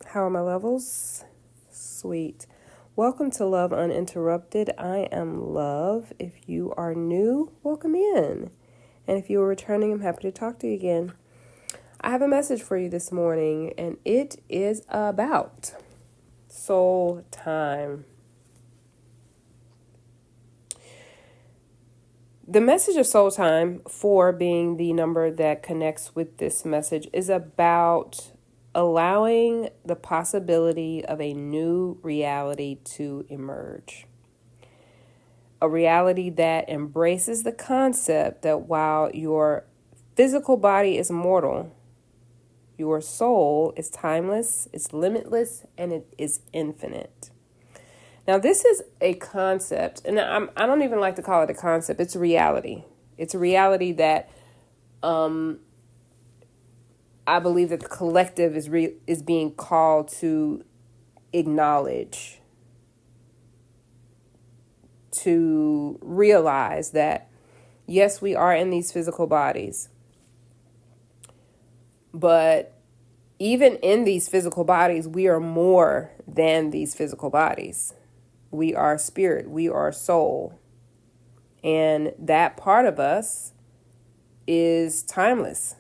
How are my levels? Sweet. Welcome to Love Uninterrupted. I am Love. If you are new, welcome in. And if you are returning, I'm happy to talk to you again. I have a message for you this morning, and it is about soul time. The message of soul time, 4 being the number that connects with this message, is about allowing the possibility of a new reality to emerge. A reality that embraces the concept that while your physical body is mortal, your soul is timeless, it's limitless, and it is infinite. Now, this is a concept, and I don't even like to call it a concept. It's a reality. It's a reality that I believe that the collective is being called to acknowledge, to realize that, yes, we are in these physical bodies, but even in these physical bodies, we are more than these physical bodies. We are spirit, we are soul, and that part of us is timeless,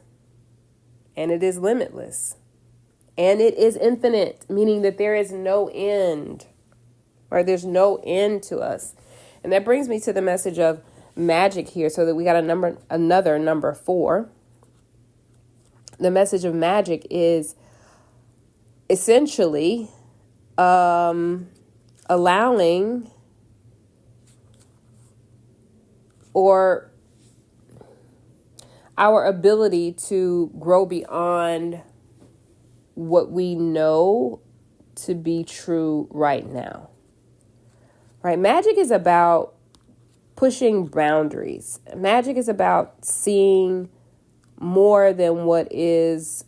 and it is limitless, and it is infinite, meaning that there is no end, right? There's no end to us. And that brings me to the message of magic here, so that we got another number 4. The message of magic is essentially allowing or our ability to grow beyond what we know to be true right now. Right? Magic is about pushing boundaries. Magic is about seeing more than what is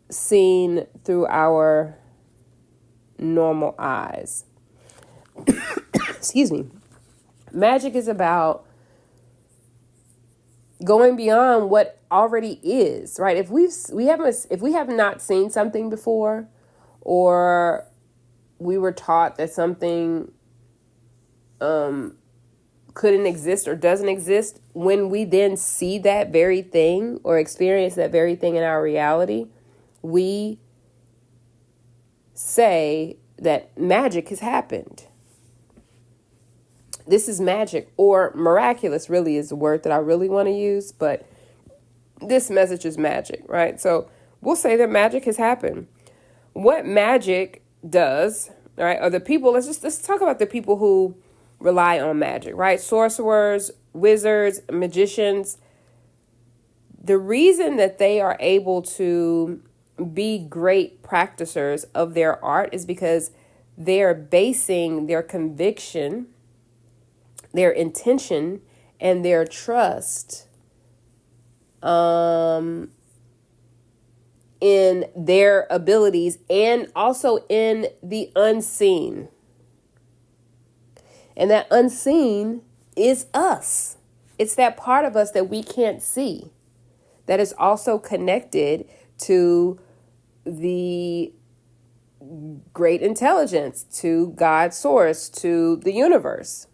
seen through our normal eyes. Excuse me. Magic is about going beyond what already is, right? If we have not seen something before, or we were taught that something couldn't exist or doesn't exist, when we then see that very thing or experience that very thing in our reality, we say that magic has happened. This is magic, or miraculous really is the word that I really want to use, but this message is magic, right? So we'll say that magic has happened. What magic does, right, are the people, let's talk about the people who rely on magic, right? Sorcerers, wizards, magicians. The reason that they are able to be great practicers of their art is because they are basing their conviction, their intention, and their trust in their abilities, and also in the unseen. And that unseen is us. It's that part of us that we can't see, that is also connected to the great intelligence, to God's source, to the universe.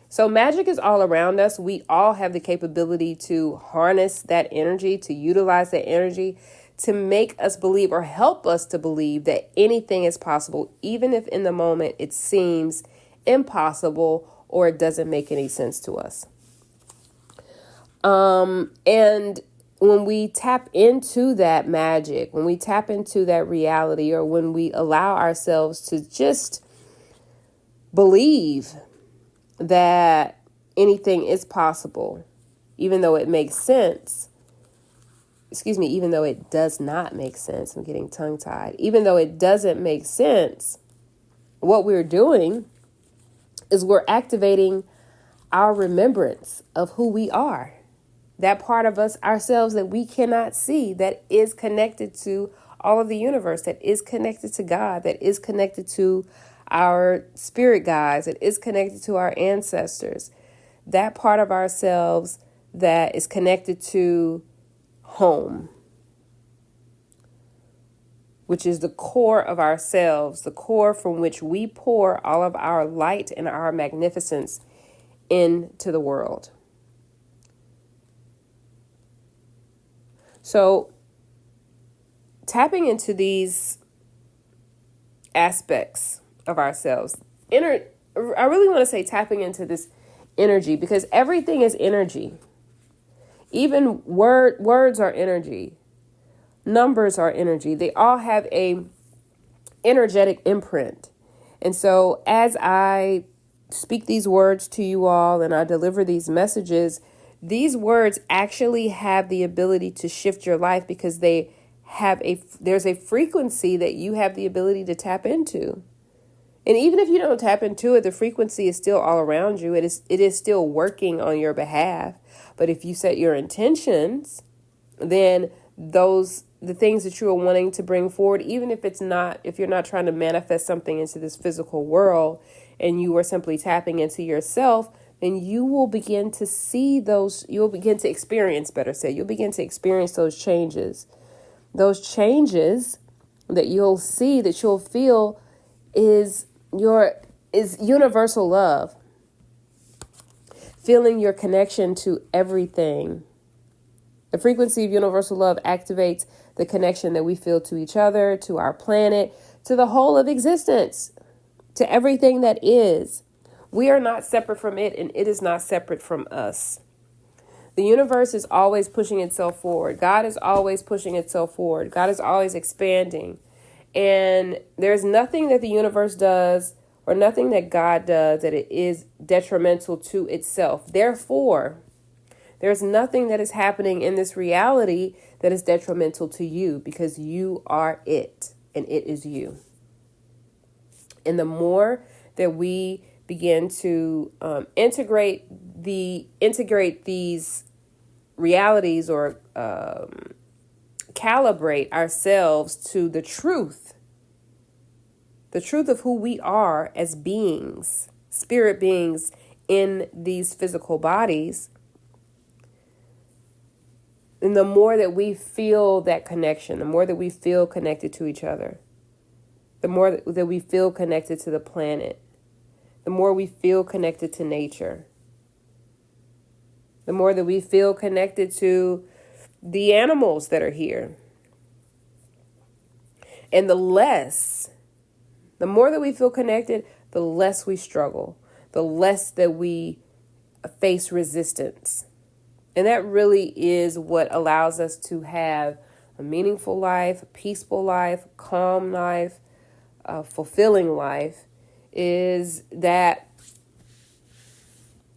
So magic is all around us. We all have the capability to harness that energy, to utilize that energy, to make us believe or help us to believe that anything is possible, even if in the moment it seems impossible or it doesn't make any sense to us. And when we tap into that magic, when we tap into that reality, or when we allow ourselves to just believe that anything is possible, even though it makes sense, even though it does not make sense, I'm getting tongue-tied, even though it doesn't make sense, what we're doing is we're activating our remembrance of who we are. That part of us, ourselves, that we cannot see, that is connected to all of the universe, that is connected to God, that is connected to our spirit guides, that is connected to our ancestors. That part of ourselves that is connected to home. which is the core of ourselves, the core from which we pour all of our light and our magnificence into the world. So tapping into these aspects of ourselves, I really want to say tapping into this energy, because everything is energy. Even words are energy. Numbers are energy. They all have a energetic imprint. And so as I speak these words to you all and I deliver these messages, these words actually have the ability to shift your life, because there's a frequency that you have the ability to tap into. And even if you don't tap into it, the frequency is still all around you. It is still working on your behalf. But if you set your intentions, then the things that you are wanting to bring forward, even if you're not trying to manifest something into this physical world, and you are simply tapping into yourself, then you will begin to see those, you'll begin to experience, better said, you'll begin to experience those changes. Those changes that you'll see, that you'll feel is universal love. Feeling your connection to everything. The frequency of universal love activates the connection that we feel to each other, to our planet, to the whole of existence, to everything that is. We are not separate from it, and it is not separate from us. The universe is always pushing itself forward. God is always pushing itself forward. God is always expanding. And there's nothing that the universe does or nothing that God does that it is detrimental to itself. Therefore, there's nothing that is happening in this reality that is detrimental to you, because you are it and it is you. And the more that we begin to integrate these realities, or calibrate ourselves to the truth of who we are as beings, spirit beings in these physical bodies, and the more that we feel that connection, the more that we feel connected to each other, the more that we feel connected to the planet, the more we feel connected to nature, the more that we feel connected to the animals that are here. And the more that we feel connected, the less we struggle, the less that we face resistance. And that really is what allows us to have a meaningful life, a peaceful life, calm life, a fulfilling life, is that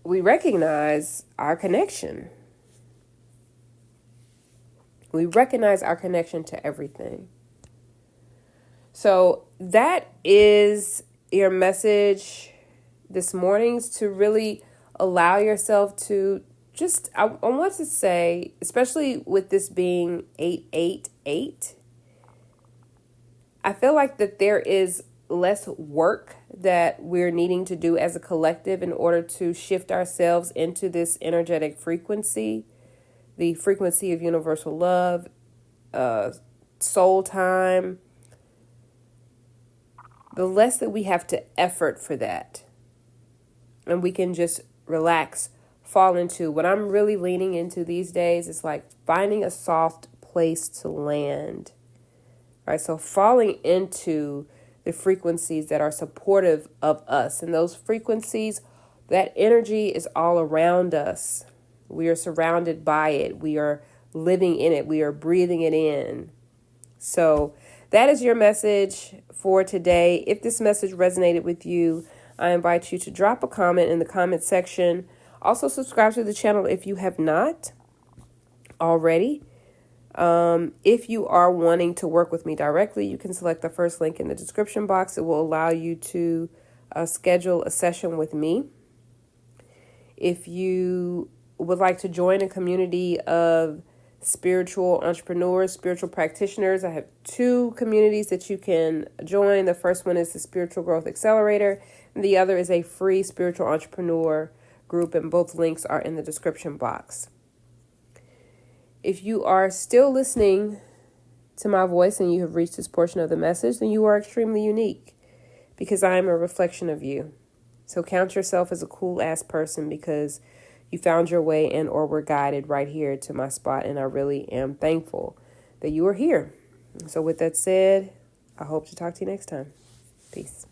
we recognize our connection. We recognize our connection to everything. So that is your message this morning, is to really allow yourself to just, I want to say, especially with this being 888, I feel like that there is less work that we're needing to do as a collective in order to shift ourselves into this energetic frequency, the frequency of universal love, soul time. The less that we have to effort for that, and we can just relax, fall into. What I'm really leaning into these days is like finding a soft place to land. Right? So falling into the frequencies that are supportive of us, and those frequencies, that energy is all around us. We are surrounded by it. We are living in it. We are breathing it in. So that is your message for today. If this message resonated with you, I invite you to drop a comment in the comment section. Also, subscribe to the channel if you have not already. If you are wanting to work with me directly, you can select the first link in the description box. It will allow you to schedule a session with me. If you would like to join a community of spiritual entrepreneurs, spiritual practitioners, I have 2 communities that you can join. The first one is the Spiritual Growth Accelerator, and the other is a free spiritual entrepreneur group, and both links are in the description box. If you are still listening to my voice and you have reached this portion of the message, then you are extremely unique because I am a reflection of you. So count yourself as a cool-ass person because you found your way and or were guided right here to my spot, and I really am thankful that you are here. So with that said, I hope to talk to you next time. Peace.